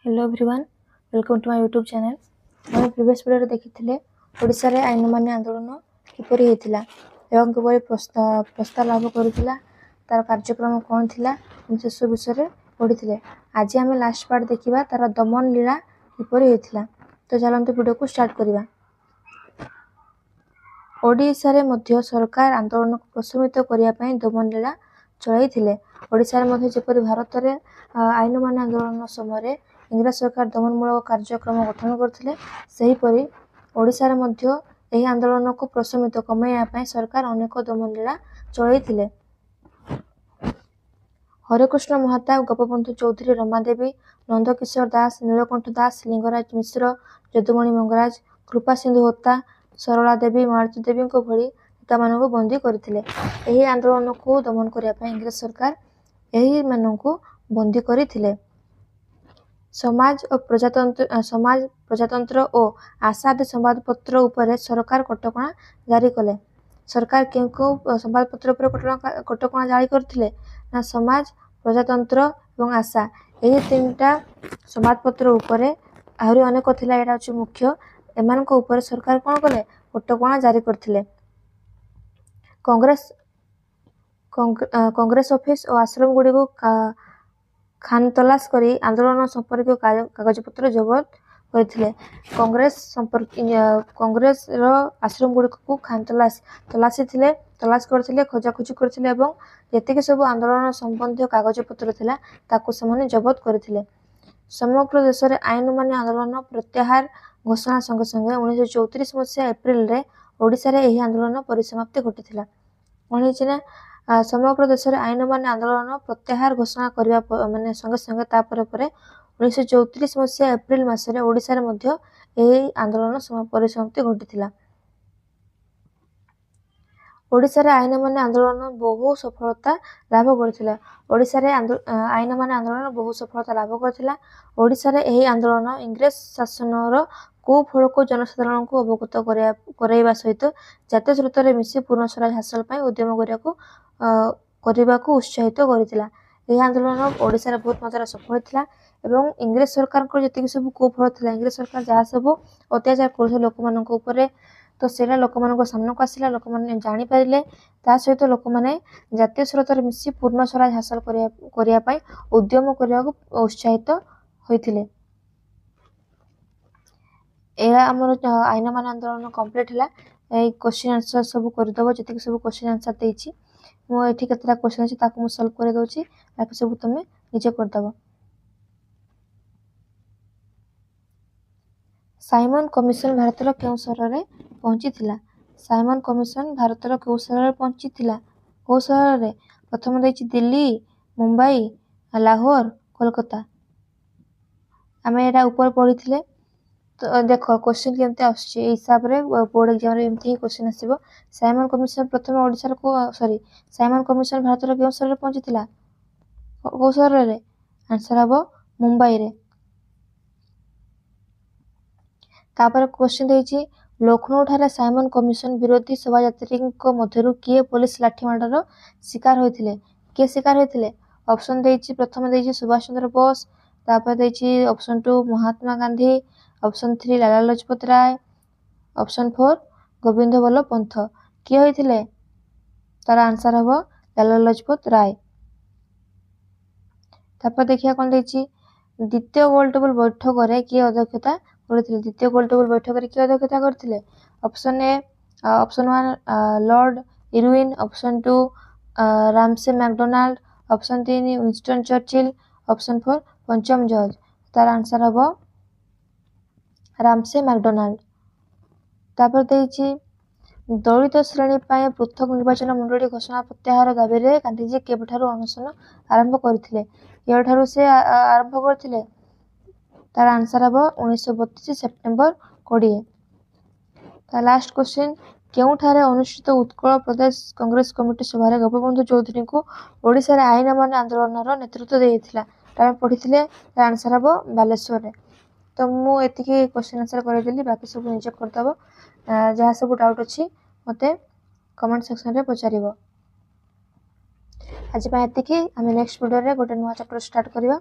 Hello everyone, welcome to my YouTube channel. मैं previous video देखिथिले ओडिसा रे आईन मान्य आंदोलन किपरि हेतिला एवं किपरि प्रस्ताव लाभ करितिला तार कार्यक्रम कोन थिला सब विषय रे पढिथिले। आज हम लास्ट पार्ट देखिबा तार दमन लीला किपरि हेतिला। तो चलंतु वीडियो को स्टार्ट करिबा। ओडिसा रे मध्य सरकार आंदोलन को प्रशमित करिया पई दमन लीला चलाइथिले। ओडिसा रे मध्य जेपरि भारत रे आईन मान्य आंदोलन समय इंग्रज सरकार दमनमूलक कार्यक्रम गठन करथिले, सेहीपरि ओडिसा रे मध्य एही आंदोलन को प्रशमित कमाइया पई सरकार अनेक दमन लीला चलाइथिले। हरेकृष्ण महताब, गोपबंधु चौधरी, रमादेवी, नंदकिशोर दास, नीलकंठ दास, लिंगराज मिश्र, यदुमणि मंगराज, कृपा सिंधु होता, सरला देवी, मालती देवी को भली नेता बंदी करथिले। एही आंदोलन को दमन करिया पई इंग्रज सरकार एही माननकु बंदी करथिले। समाज प्रजातंत्र और आशा आदि संवादपत्र उपरे सरकार कटकणा जारी कले। सरकार केउ संवादपत्र उपरे कटकणा जारी करथिले ना समाज, प्रजातंत्र एवं आशा एही तीनटा संवादपत्र उपरे आहुरी अनेक थिला। एटा अछि मुख्य एमानक उपरे सरकार कोन कले कटकणा जारी करथिले। कांग्रेस ऑफिस और आश्रम गुडी को खान तलाश करी आंदोलन संपर्क कागजपत्र जब्त करथिले। कांग्रेस रो आश्रम गुडी को खान तलाश करथिले, खोजाखोजी करथिले एवं जेतिके सब आंदोलन संबंधी कागजपत्र थिला ताको समाने जब्त करथिले। समग्र देश रे आईन मान्य आंदोलन प्रत्याहार घोषणा संगे संगे 1934 मसीहा एप्रिल रे ओडिसा रे एही आंदोलन परिसमाप्ति घटिथिला। ओनिचिना समग्र देश रे आईन मान्य आंदोलन प्रत्याहार घोषणा करिया माने संगे संगे तापर 1934 मसीहा एप्रिल मास रे ओडिसा रे मध्य एही आंदोलन परिसमाप्ति घटिथिला। ओडिसा रे आईन मान्य आंदोलन बहु सफलता लाभ करथिला। ओडिसा रे आईन मान्य आंदोलन बहु सफलता लाभ करथिला। ओडिसा रे एही आंदोलन इंग्रज शासनर कुफल को जनसाधारण को अवगत कराइबा सहित जातीय स्रोत रे मिसी पूर्ण स्वराज हासिल पई उद्यम करिबा को उत्साहित करथिला। एही आंदोलन ओडिसा रे बहुत मात्रा सफल थिला एवं इंग्रज सरकार को जति सब कुफल थिला, इंग्रज सरकार जहा सब अत्याचार करथि लोक मानक ऊपर, तो सेला लोक मानक सामना को आसिला, लोक माने जानि पारिले। ता सहित लोक माने जातीय स्रोत रे मिसी पूर्ण स्वराज हासिल करिया पई उद्यम करिया को उत्साहित होइथिले। एहा हमर आईन मान आंदोलन कंप्लीट हला। ए क्वेश्चन आंसर सब कर दबो, जति सब क्वेश्चन आंसर देछि मो एठी केतरा क्वेश्चन अछि ताको मो सॉल्व कर दोछि, बाकी सब तुमे निजे कर दबो। साइमन कमिशन भारतर केउ शहर रे पहुंची थिला? साइमन कमिशन भारतर केउ शहर रे पहुंची थिला? को शहर रे? प्रथम देछि दिल्ली, मुंबई, लाहौर, कोलकाता। आमे एटा ऊपर पढी थिले। तो देखो क्वेश्चन केमते आछि ए हिसाब रे बोर्ड एग्जाम रे एमती क्वेश्चन आसीबो। साइमन कमिशन प्रथम ओडिसा रे साइमन कमिशन भारतर केउ शहर रे पहुंची थिला? को शहर रे? आंसर हबो मुंबई रे। तापर क्वेश्चन देछि लखनऊ ठारे साइमन कमिशन विरोधी शोभायात्री मध्यरु किए पुलिस लाठी माडर शिकार होइथिले? किए शिकार होइथिले? ऑप्शन देछि प्रथम देछि सुभाष चंद्र बोस, तापर देछि option 2 Mahatma Gandhi, option 3 Lala Lajpat Rai, option 4 Govind Ballabh Pant. किए होइथिले? तार आंसर हबो लाला लजपत राय। तापर देखिया कोन देछि द्वितीय गोलटेबल बैठक रे किए अध्यक्षता करथिले? द्वितीय गोलटेबल बैठक रे किए अध्यक्षता करथिले? Option A option 1 Lord Irwin, option 2 Ramsay McDonald, option 3 Winston Churchill, option 4 पंचम जॉर्ज। तार आंसर हबो रामसे मैकडोनाल्ड। तापर देछि दलित श्रेणी पाए पृथक निर्वाचन मंडली घोषणा प्रत्याहार दाबी रे गांधीजी केबठारु अनशन आरंभ करथिले? केबठारु से आरंभ करथिले? तार आंसर हबो 1932 सेप्टेम्बर 20। ता लास्ट क्वेश्चन केउठारे अनुष्ठित उत्कल प्रदेश कांग्रेस कमिटी सभा रे गोपबंधु चौधरी को ओडिसा रे आईन मान्य आंदोलन रो नेतृत्व देइथिला? ता पढिथिले? तार आंसर हबो बालेश्वर रे। तो मु एतिके क्वेश्चन आंसर कर देली, बाकी सब निजे कर दबो। जहा सब डाउट अछि मते कमेंट सेक्शन रे पचारिबो। आज पा एतिके, हम नेक्स्ट वीडियो रे गोटे नुवा चैप्टर स्टार्ट करिबा।